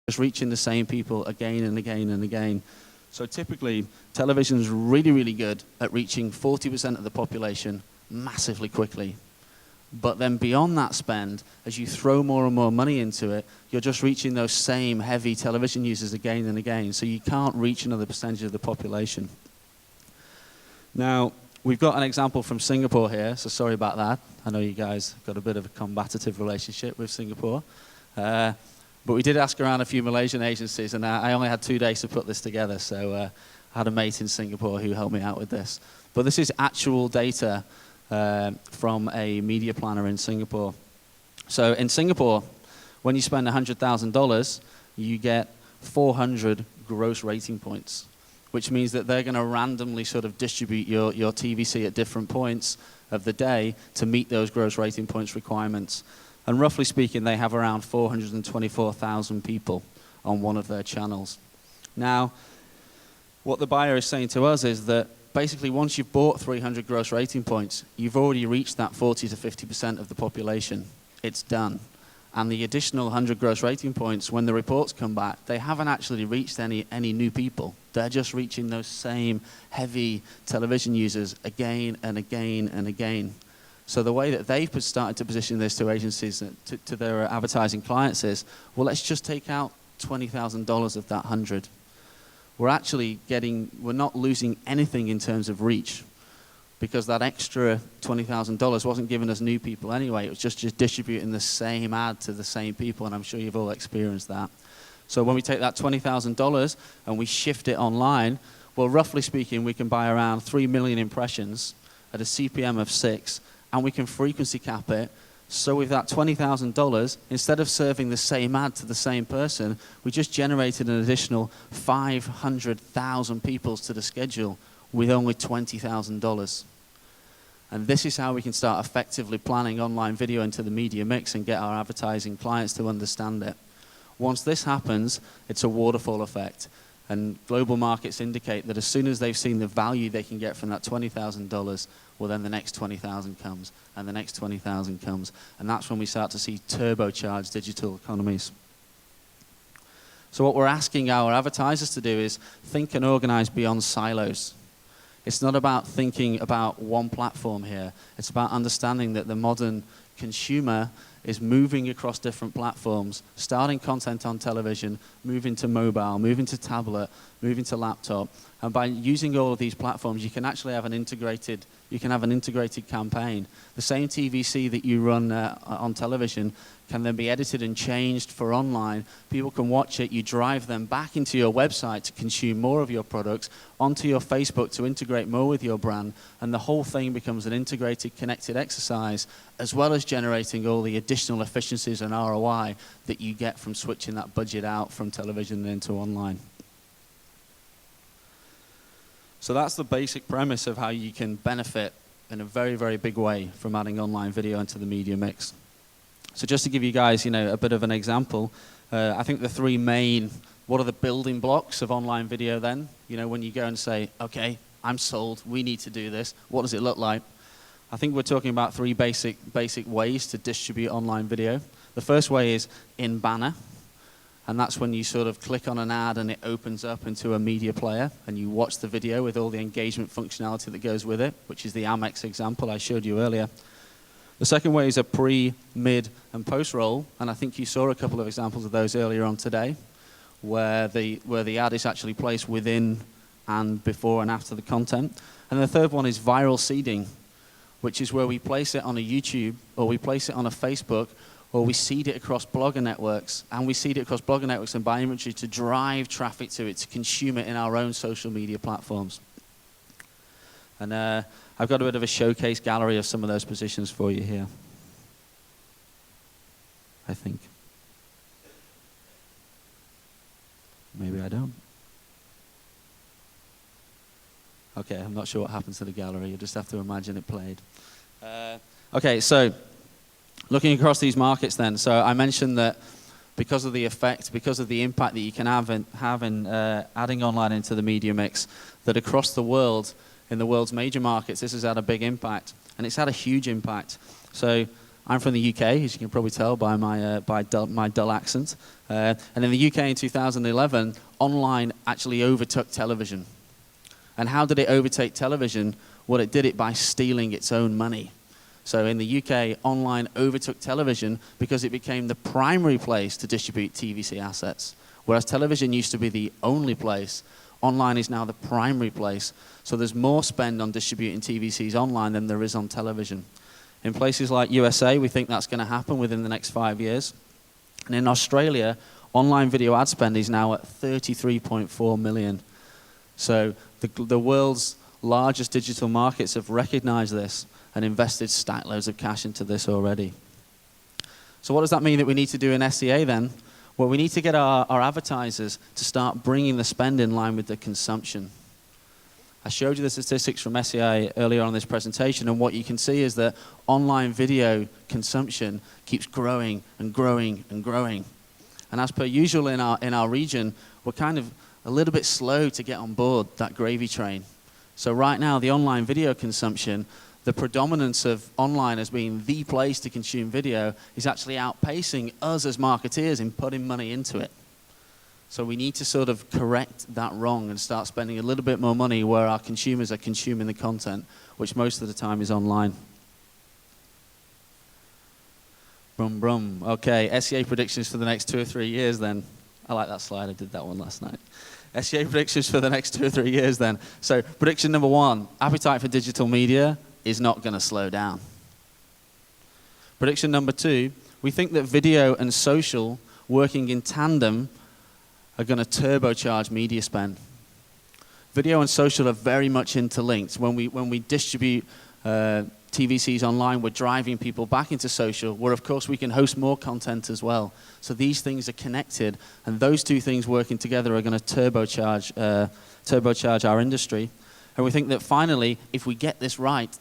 just reaching the same people again and again and again. So typically, television's really, really good at reaching 40% of the population massively quickly. But then beyond that spend, as you throw more and more money into it, you're just reaching those same heavy television users again and again. So you can't reach another percentage of the population. Now, we've got an example from Singapore here, so sorry about that. I know you guys got a bit of a combative relationship with Singapore. But we did ask around a few Malaysian agencies, and I only had 2 days to put this together, so I had a mate in Singapore who helped me out with this. But this is actual data from a media planner in Singapore. So in Singapore, when you spend $100,000, you get 400 gross rating points, which means that they're going to randomly sort of distribute your TVC at different points of the day to meet those gross rating points requirements. And roughly speaking, they have around 424,000 people on one of their channels. Now, what the buyer is saying to us is that basically once you've bought 300 gross rating points, you've already reached that 40 to 50% of the population. It's done. And the additional 100 gross rating points, when the reports come back, they haven't actually reached any new people. They're just reaching those same heavy television users again and again and again. So the way that they've started to position this to agencies, to their advertising clients is, well, let's just take out $20,000 of that 100. We're not losing anything in terms of reach, because that extra $20,000 wasn't giving us new people anyway. It was just distributing the same ad to the same people, and I'm sure you've all experienced that. So when we take that $20,000 and we shift it online, well, roughly speaking, we can buy around 3 million impressions at a CPM of 6, and we can frequency cap it. So with that $20,000, instead of serving the same ad to the same person, we just generated an additional 500,000 people to the schedule with only $20,000. And this is how we can start effectively planning online video into the media mix and get our advertising clients to understand it. Once this happens, it's a waterfall effect. And global markets indicate that as soon as they've seen the value they can get from that $20,000, well, then the next 20,000 comes, and the next 20,000 comes. And that's when we start to see turbocharged digital economies. So what we're asking our advertisers to do is think and organize beyond silos. It's not about thinking about one platform here. It's about understanding that the modern consumer is moving across different platforms, starting content on television, moving to mobile, moving to tablet, moving to laptop. And by using all of these platforms, you can actually have an integrated campaign. The same TVC that you run on television can then be edited and changed for online. People can watch it. You drive them back into your website to consume more of your products, onto your Facebook to integrate more with your brand, and the whole thing becomes an integrated, connected exercise, as well as generating all the additional efficiencies and ROI that you get from switching that budget out from television into online. So that's the basic premise of how you can benefit in a very, very big way from adding online video into the media mix. So just to give you guys, a bit of an example, I think the three main, what are the building blocks of online video then? When you go and say, okay, I'm sold, we need to do this, what does it look like? I think we're talking about three basic ways to distribute online video. The first way is in banner. And that's when you sort of click on an ad and it opens up into a media player and you watch the video with all the engagement functionality that goes with it, which is the Amex example I showed you earlier. The second way is a pre, mid, and post-roll, and I think you saw a couple of examples of those earlier on today, where the ad is actually placed within and before and after the content. And the third one is viral seeding, which is where we place it on a YouTube, or we place it on a Facebook, or we seed it across blogger networks, and we seed it across blogger networks and buy inventory to drive traffic to it, to consume it in our own social media platforms. And I've got a bit of a showcase gallery of some of those positions for you here, I think. Maybe I don't. Okay, I'm not sure what happens to the gallery. You just have to imagine it played. Okay, so looking across these markets then, so I mentioned that because of the effect, because of the impact that you can have in adding online into the media mix, that across the world, in the world's major markets, this has had a big impact, and it's had a huge impact. So I'm from the UK, as you can probably tell by my dull accent. And in the UK in 2011, online actually overtook television. And how did it overtake television? Well, it did it by stealing its own money. So in the UK, online overtook television because it became the primary place to distribute TVC assets. Whereas television used to be the only place, online is now the primary place. So there's more spend on distributing TVCs online than there is on television. In places like USA, we think that's going to happen within the next 5 years. And in Australia, online video ad spend is now at 33.4 million. So the world's largest digital markets have recognized this and invested stack loads of cash into this already. So what does that mean that we need to do in SEA then? Well, we need to get our advertisers to start bringing the spend in line with the consumption. I showed you the statistics from SEA earlier on in this presentation, and what you can see is that online video consumption keeps growing and growing and growing. And as per usual in our region, we're kind of a little bit slow to get on board that gravy train. So right now, the online video consumption, the predominance of online as being the place to consume video is actually outpacing us as marketeers in putting money into it. So we need to sort of correct that wrong and start spending a little bit more money where our consumers are consuming the content, which most of the time is online. Brum, brum. Okay, SEA predictions for the next 2 or 3 years then. I like that slide, I did that one last night. SEA predictions for the next 2 or 3 years then. So prediction number 1, appetite for digital media is not going to slow down. Prediction number 2, we think that video and social working in tandem are going to turbocharge media spend. Video and social are very much interlinked. When we distribute TVCs online, we're driving people back into social, where of course we can host more content as well. So these things are connected, and those two things working together are going to turbocharge our industry. And we think that finally, if we get this right,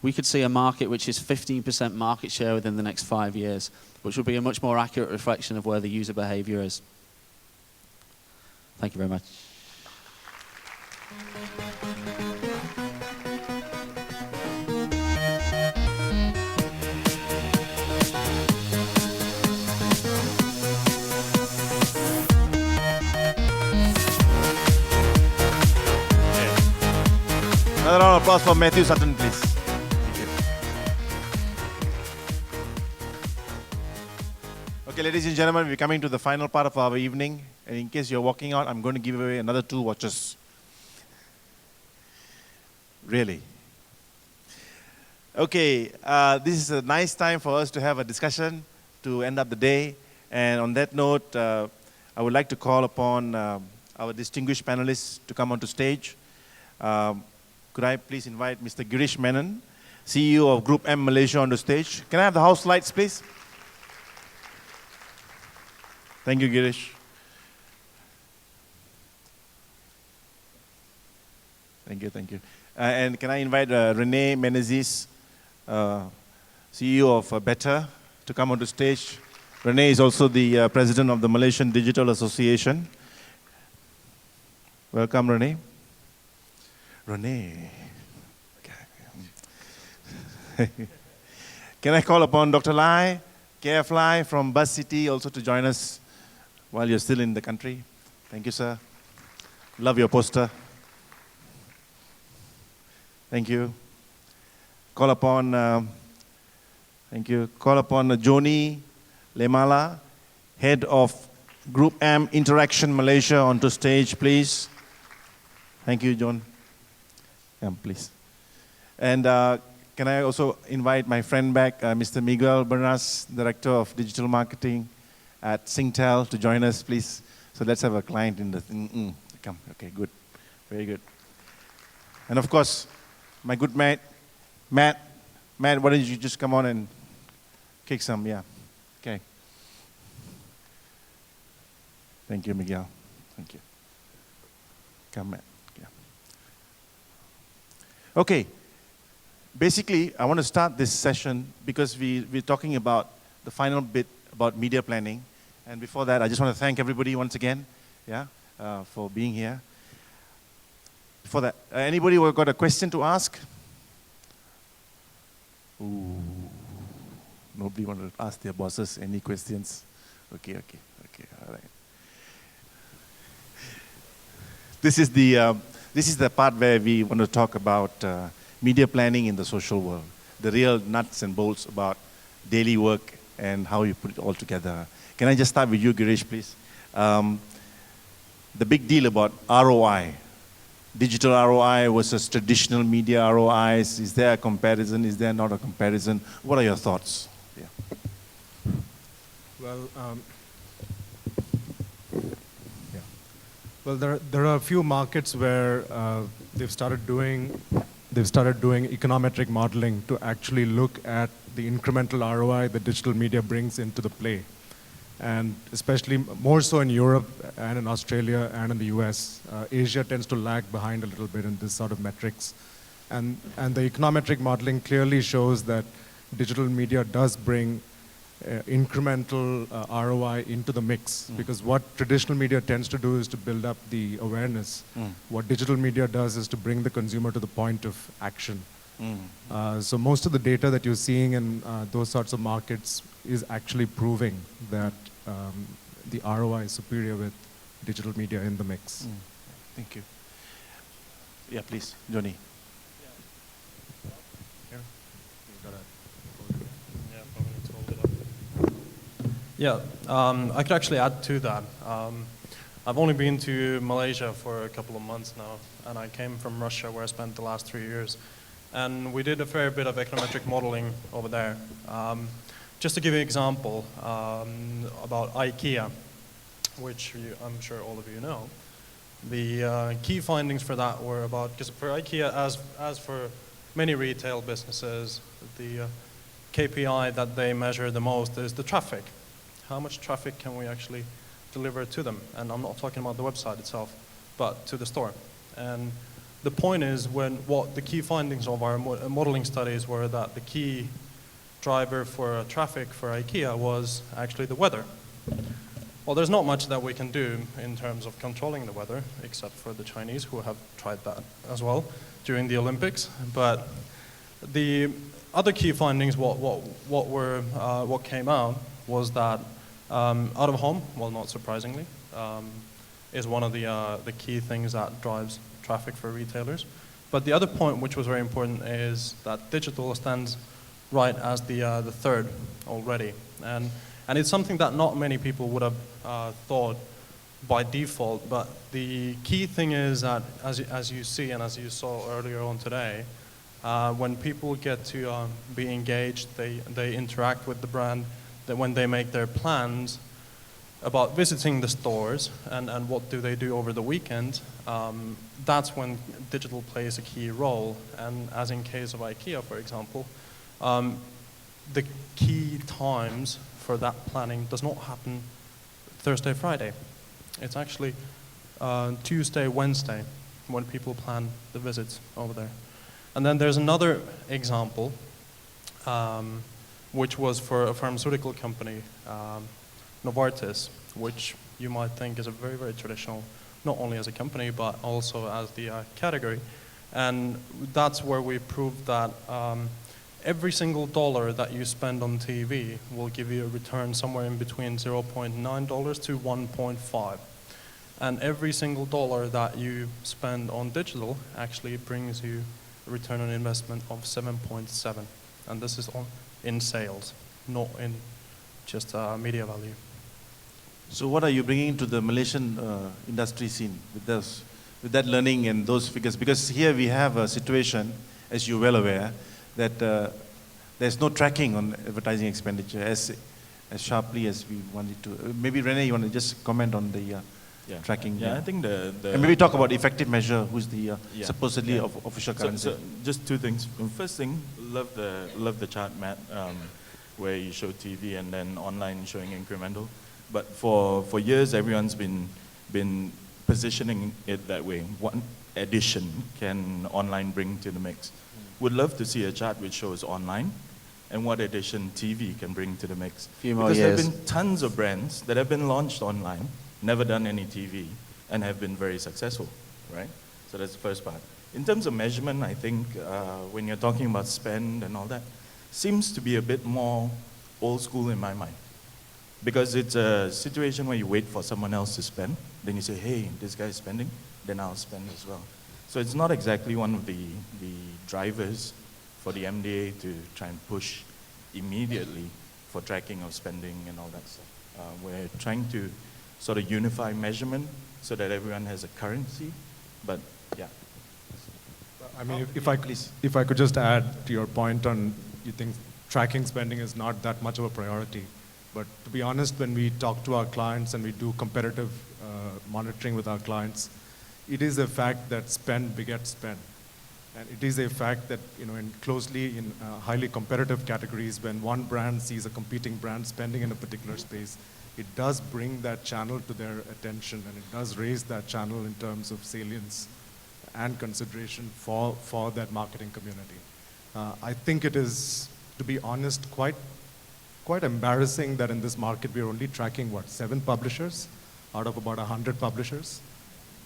we could see a market which is 15% market share within the next 5 years, which would be a much more accurate reflection of where the user behavior is. Thank you very much. Another round of applause for Matthew Sutton, please. Thank you. Okay, ladies and gentlemen, we're coming to the final part of our evening. And in case you're walking out, I'm going to give away another 2 watches. Really. Okay, this is a nice time for us to have a discussion to end up the day. And on that note, I would like to call upon our distinguished panelists to come onto stage. Could I please invite Mr. Girish Menon, CEO of Group M Malaysia, onto stage? Can I have the house lights, please? Thank you, Girish. Thank you, thank you. And can I invite Renee Menezes, CEO of Better, to come onto stage? Renee is also the president of the Malaysian Digital Association. Welcome, Renee. Renee. Okay. Can I call upon Dr. Lai, KF Lai from Bus City, also to join us while you're still in the country? Thank you, sir. Love your poster. Thank you. Call upon, thank you. Call upon Joni Lemala, head of Group M Interaction Malaysia, onto stage, please. Thank you, John. Please. And can I also invite my friend back, Mr. Miguel Bernas, Director of Digital Marketing at Singtel, to join us, please. So let's have a client in the come. Okay, good. Very good. And of course, my good mate, Matt. Matt, why don't you just come on and kick some? Yeah. Okay. Thank you, Miguel. Thank you. Come, Matt. Yeah. Okay. Basically, I want to start this session because we're talking about the final bit about media planning. And before that, I just want to thank everybody once again, for being here. Before that, anybody who got a question to ask? Ooh, Nobody want to ask their bosses any questions? Okay, all right. This is the part where we want to talk about media planning in the social world, the real nuts and bolts about daily work and how you put it all together. Can I just start with you, Girish, please? The big deal about ROI, digital ROI versus traditional media ROIs. Is there a comparison? Is there not a comparison? What are your thoughts? Yeah. Well, well, there are a few markets where they've started doing econometric modeling to actually look at the incremental ROI that digital media brings into the play. And especially more so in Europe and in Australia and in the US. Asia tends to lag behind a little bit in this sort of metrics. And the econometric modeling clearly shows that digital media does bring incremental ROI into the mix. Because what traditional media tends to do is to build up the awareness. What digital media does is to bring the consumer to the point of action. So most of the data that you're seeing in those sorts of markets is actually proving that the ROI is superior with digital media in the mix. Thank you. Yeah, please, Johnny. Yeah, I could actually add to that. I've only been to Malaysia for a couple of months now, and I came from Russia where I spent the last 3 years. And we did a fair bit of econometric modeling over there. Just to give you an example about IKEA, which I'm sure all of you know, the key findings for that were about, because for IKEA, as for many retail businesses, the KPI that they measure the most is the traffic. How much traffic can we actually deliver to them? And I'm not talking about the website itself, but to the store. And the point is, what the key findings of our modeling studies were that the key driver for traffic for IKEA was actually the weather. Well, there's not much that we can do in terms of controlling the weather, except for the Chinese who have tried that as well during the Olympics. But the other key findings, what came out was that out of home, well, not surprisingly, is one of the key things that drives traffic for retailers. But the other point, which was very important, is that digital stands right as the third already. And it's something that not many people would have thought by default. But the key thing is that, as you see and as you saw earlier on today, when people get to be engaged, they interact with the brand, that when they make their plans about visiting the stores and what do they do over the weekend, that's when digital plays a key role. And as in case of IKEA, for example, the key times for that planning does not happen Thursday, Friday. It's actually Tuesday, Wednesday when people plan the visits over there. And then there's another example, which was for a pharmaceutical company, Novartis, which you might think is a very, very traditional, not only as a company, but also as the category. And that's where we proved that every single dollar that you spend on TV will give you a return somewhere in between $0.9 to 1.5. And every single dollar that you spend on digital actually brings you a return on investment of 7.7. And this is in sales, not in just media value. So what are you bringing to the Malaysian industry scene with that learning and those figures? Because here we have a situation, as you're well aware, that there's no tracking on advertising expenditure as sharply as we wanted to. Maybe Rene, you want to just comment on the tracking? Yeah, I think and maybe talk about effective measure, who's the supposedly official currency. So just two things. First thing, love the chart, Matt, where you show TV and then online showing incremental. But for years, everyone's been positioning it that way. What addition can online bring to the mix? Would love to see a chart which shows online and what addition TV can bring to the mix. Because there have been tons of brands that have been launched online, never done any TV, and have been very successful, right? So that's the first part. In terms of measurement, I think when you're talking about spend and all that, seems to be a bit more old school in my mind. Because it's a situation where you wait for someone else to spend, then you say, hey, this guy's spending, then I'll spend as well. So it's not exactly one of the drivers for the MDA to try and push immediately for tracking of spending and all that stuff. We're trying to sort of unify measurement so that everyone has a currency, but yeah. I mean, if I could just add to your point on, you think tracking spending is not that much of a priority. But to be honest, when we talk to our clients and we do competitive monitoring with our clients, it is a fact that spend begets spend. And it is a fact that, you know, in highly competitive categories, when one brand sees a competing brand spending in a particular space, it does bring that channel to their attention, and it does raise that channel in terms of salience and consideration for that marketing community. I think it is, to be honest, quite embarrassing that in this market we're only tracking, 7 publishers out of about 100 publishers.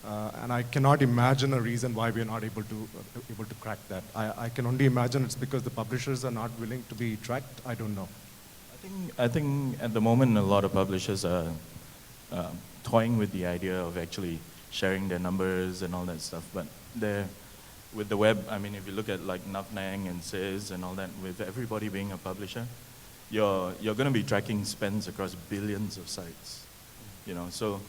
And I cannot imagine a reason why we are not able to crack that. I can only imagine it's because the publishers are not willing to be tracked. I don't know. I think at the moment a lot of publishers are toying with the idea of actually sharing their numbers and all that stuff. But with the web, I mean, if you look at like Navnang and Says and all that, with everybody being a publisher, you're going to be tracking spends across billions of sites. You know, so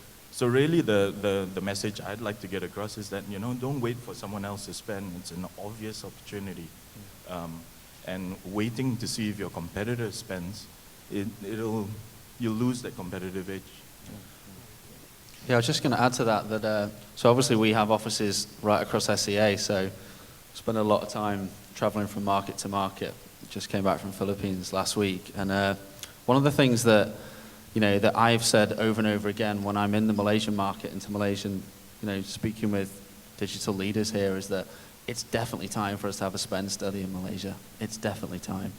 really the message I'd like to get across is that, you know, don't wait for someone else to spend. It's an obvious opportunity. And waiting to see if your competitor spends, you'll lose that competitive edge. Yeah, I was just going to add to that, so obviously we have offices right across SEA, so spend a lot of time traveling from market to market. Just came back from Philippines last week, and one of the things that, you know, that I've said over and over again when I'm in the Malaysian market, into Malaysian, you know, speaking with digital leaders here, is that it's definitely time for us to have a spend study in Malaysia. It's definitely time.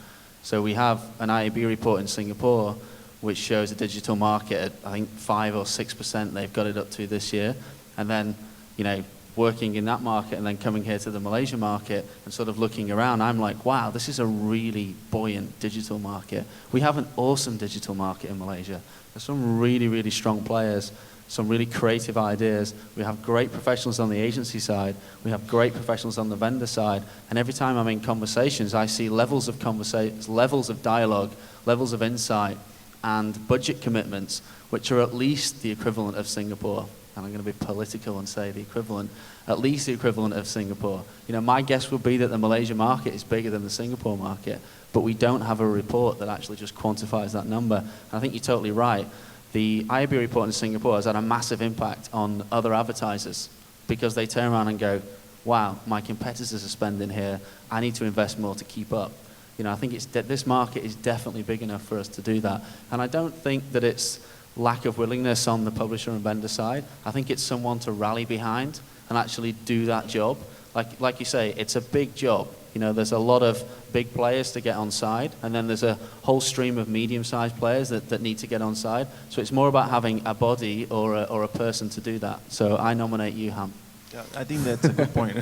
So we have an IAB report in Singapore which shows a digital market at, I think, 5 or 6% they've got it up to this year. And then, you know, working in that market and then coming here to the Malaysia market and sort of looking around, I'm like, wow, this is a really buoyant digital market. We have an awesome digital market in Malaysia. There's some really, really strong players, some really creative ideas. We have great professionals on the agency side. We have great professionals on the vendor side. And every time I'm in conversations, I see levels of conversations, levels of dialogue, levels of insight, and budget commitments, which are at least the equivalent of Singapore. And I'm going to be political and say the equivalent, at least the equivalent of Singapore. You know, my guess would be that the Malaysia market is bigger than the Singapore market, but we don't have a report that actually just quantifies that number. And I think you're totally right. The IAB report in Singapore has had a massive impact on other advertisers because they turn around and go, wow, my competitors are spending here. I need to invest more to keep up. You know, I think this market is definitely big enough for us to do that. And I don't think that it's lack of willingness on the publisher and vendor side. I think it's someone to rally behind and actually do that job. Like you say, it's a big job. You know, there's a lot of big players to get on side, and then there's a whole stream of medium-sized players that need to get on side. So it's more about having a body or a person to do that. So I nominate you, Ham. Yeah, I think that's a good point.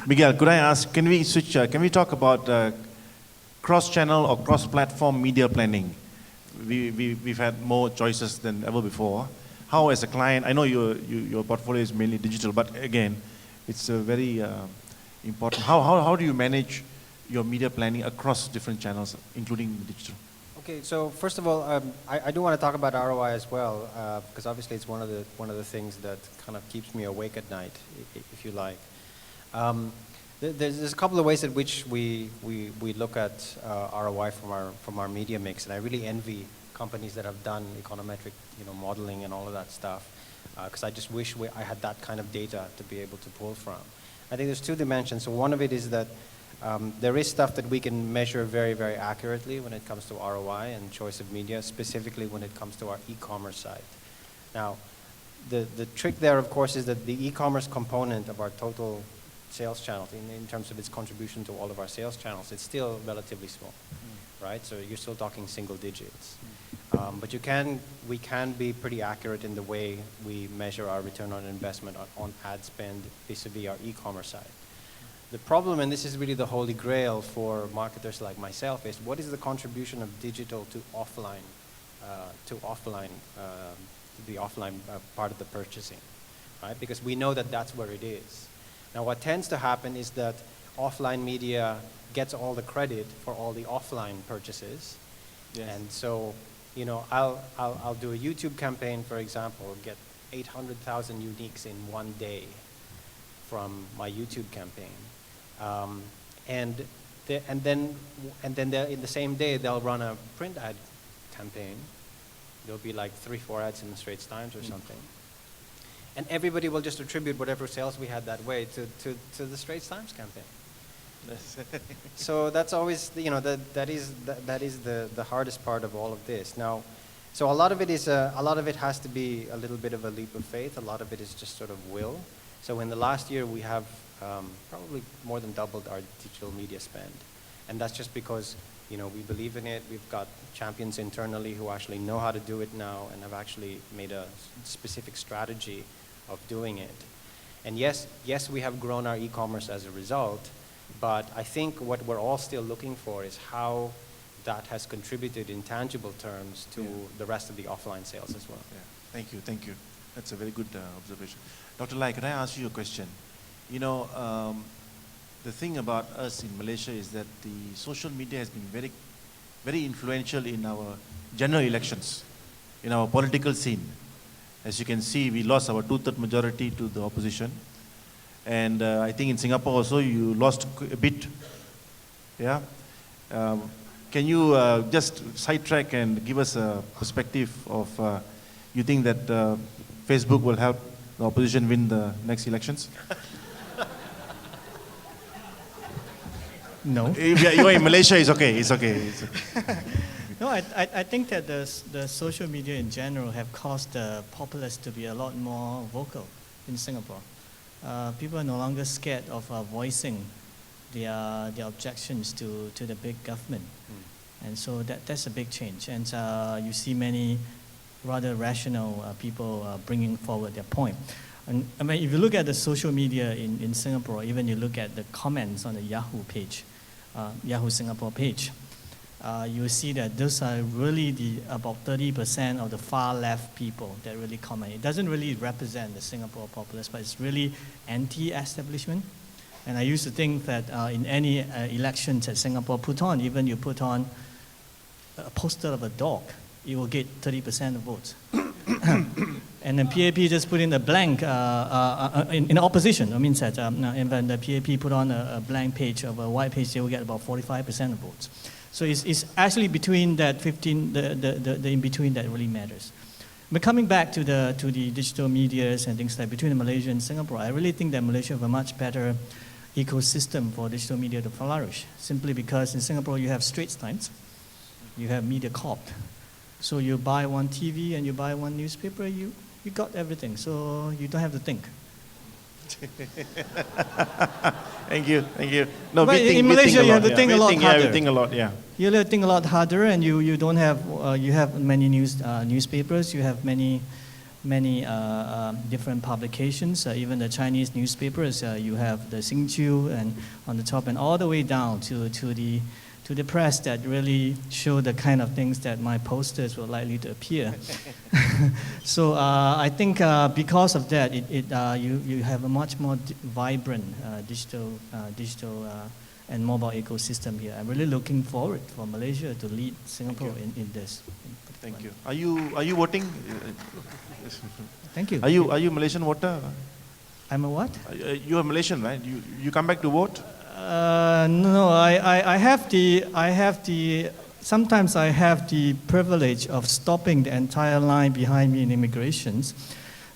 Miguel, could I ask, can we switch, can we talk about cross-channel or cross-platform media planning? We've had more choices than ever before. How, as a client, I know your portfolio is mainly digital, but again, it's a very important. How do you manage your media planning across different channels, including digital? Okay, so first of all, I do want to talk about ROI as well, because obviously it's one of the things that kind of keeps me awake at night, if you like. There's a couple of ways in which we look at ROI from our media mix, and I really envy companies that have done econometric, modeling and all of that stuff, because I just wish I had that kind of data to be able to pull from. I think there's two dimensions. So one of it is that there is stuff that we can measure very, very accurately when it comes to ROI and choice of media, specifically when it comes to our e-commerce side. Now, the trick there, of course, is that the e-commerce component of our total sales channels, in terms of its contribution to all of our sales channels, it's still relatively small, right? So you're still talking single digits. But we can be pretty accurate in the way we measure our return on investment on ad spend vis-a-vis our e-commerce side. The problem, and this is really the holy grail for marketers like myself, is what is the contribution of digital to offline, the offline part of the purchasing, right? Because we know that that's where it is. Now, what tends to happen is that offline media gets all the credit for all the offline purchases, Yes. and so, you know, I'll do a YouTube campaign, for example, get 800,000 uniques in one day from my YouTube campaign. And then in the same day, they'll run a print ad campaign. There'll be like 3-4 ads in the Straits Times or something. And everybody will just attribute whatever sales we had that way to the Straits Times campaign. So that's always, you know, that is the hardest part of all of this. Now, so a lot of it has to be a little bit of a leap of faith. A lot of it is just sort of will. So in the last year, we have probably more than doubled our digital media spend. And that's just because, you know, we believe in it. We've got champions internally who actually know how to do it now and have actually made a specific strategy of doing it. And yes, we have grown our e-commerce as a result, but I think what we're all still looking for is how that has contributed in tangible terms to the rest of the offline sales as well. Yeah. Thank you. That's a very good observation. Dr. Lai, can I ask you a question? You know, the thing about us in Malaysia is that the social media has been very, very influential in our general elections, in our political scene. As you can see, we lost our 2/3 majority to the opposition. And I think in Singapore also, you lost a bit. Yeah? Can you just sidetrack and give us a perspective of, you think that Facebook will help the opposition win the next elections? No. If you're in Malaysia, it's okay. It's okay. No, I think that the social media in general have caused the populace to be a lot more vocal in Singapore. People are no longer scared of voicing their objections to the big government. And so that's a big change. And you see many rather rational people bringing forward their point. And I mean, if you look at the social media in Singapore, even you look at the comments on the Yahoo page, Yahoo Singapore page, you will see that those are really about 30% of the far left people that really comment. It doesn't really represent the Singapore populace, but it's really anti-establishment. And I used to think that in any elections that Singapore put on, even you put on a poster of a dog, it will get 30% of votes. And then PAP just put in a blank in opposition. I mean, that and when the PAP put on a blank page of a white page, they will get about 45% of votes. So it's actually between that 15, the in between that really matters. But coming back to the digital medias and things like between Malaysia and Singapore, I really think that Malaysia have a much better ecosystem for digital media to flourish. Simply because in Singapore you have Straits Times, you have MediaCorp. So you buy one TV and you buy one newspaper, you got everything. So you don't have to think. Thank you. No, but in Malaysia, you have to think a lot harder. You think a lot, yeah. You have to think a lot harder, and you don't have you have many newspapers. You have many different publications. Even the Chinese newspapers, you have the Xingqiu and on the top, and all the way down to the press that really show the kind of things that my posters were likely to appear. So I think because of that, you have a much more vibrant digital and mobile ecosystem here. I'm really looking forward for Malaysia to lead Singapore in this. Thank you. Are you voting? Thank you. Are you Malaysian voter? I'm a what? You are Malaysian, right? You come back to vote? No, sometimes I have the privilege of stopping the entire line behind me in immigrations,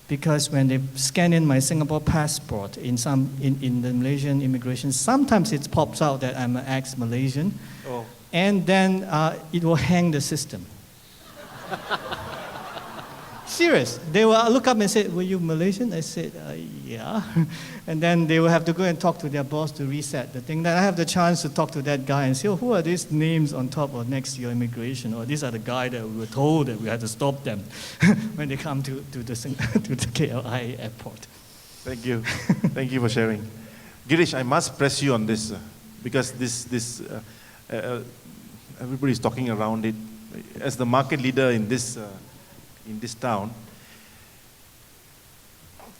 because when they scan in my Singapore passport in the Malaysian immigration, sometimes it pops out that I'm an ex-Malaysian, and then it will hang the system. Serious. They will look up and say, "Were you Malaysian?" I said, "Yeah." And then they will have to go and talk to their boss to reset the thing. Then I have the chance to talk to that guy and say, "Oh, who are these names on top or next to your immigration?" Or these are the guys that we were told that we had to stop them when they come to the KLI airport. Thank you. Thank you for sharing. Girish, I must press you on this because everybody is talking around it. As the market leader in this town,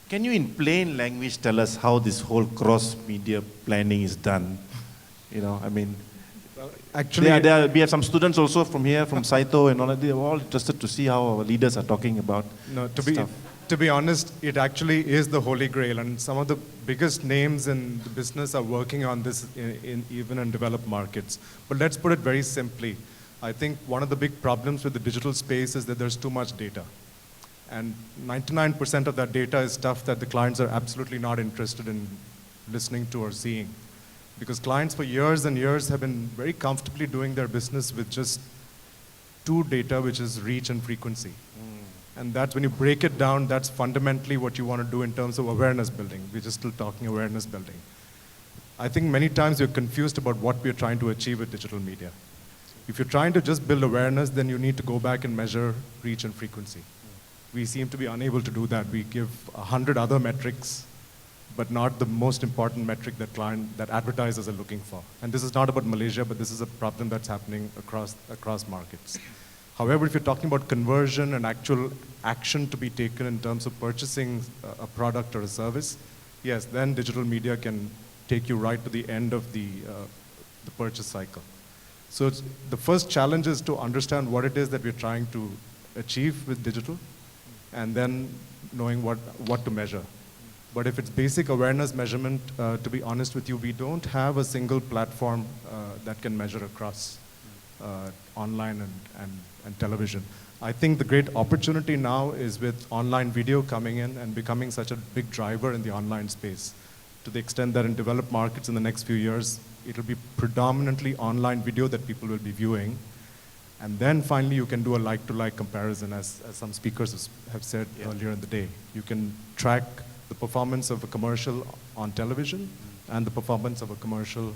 can you in plain language tell us how this whole cross-media planning is done? You know, I mean, Actually, we have some students also from here, from Saito and all that. They're all interested to see how our leaders are talking about no, stuff. to be honest, it actually is the holy grail, and some of the biggest names in the business are working on this even in developed markets. But let's put it very simply. I think one of the big problems with the digital space is that there's too much data. And 99% of that data is stuff that the clients are absolutely not interested in listening to or seeing. Because clients for years and years have been very comfortably doing their business with just two data, which is reach and frequency. And that's when you break it down, that's fundamentally what you want to do in terms of awareness building. We're just still talking awareness building. I think many times you're confused about what we're trying to achieve with digital media. If you're trying to just build awareness, then you need to go back and measure reach and frequency. We seem to be unable to do that. We give 100 other metrics, but not the most important metric that advertisers are looking for. And this is not about Malaysia, but this is a problem that's happening across markets. However, if you're talking about conversion and actual action to be taken in terms of purchasing a product or a service, yes, then digital media can take you right to the end of the purchase cycle. So the first challenge is to understand what it is that we're trying to achieve with digital, and then knowing what to measure. But if it's basic awareness measurement, to be honest with you, we don't have a single platform that can measure across online and television. I think the great opportunity now is with online video coming in and becoming such a big driver in the online space, to the extent that in developed markets in the next few years, it'll be predominantly online video that people will be viewing. And then finally, you can do a like-to-like comparison, as some speakers have said earlier in the day. You can track the performance of a commercial on television and the performance of a commercial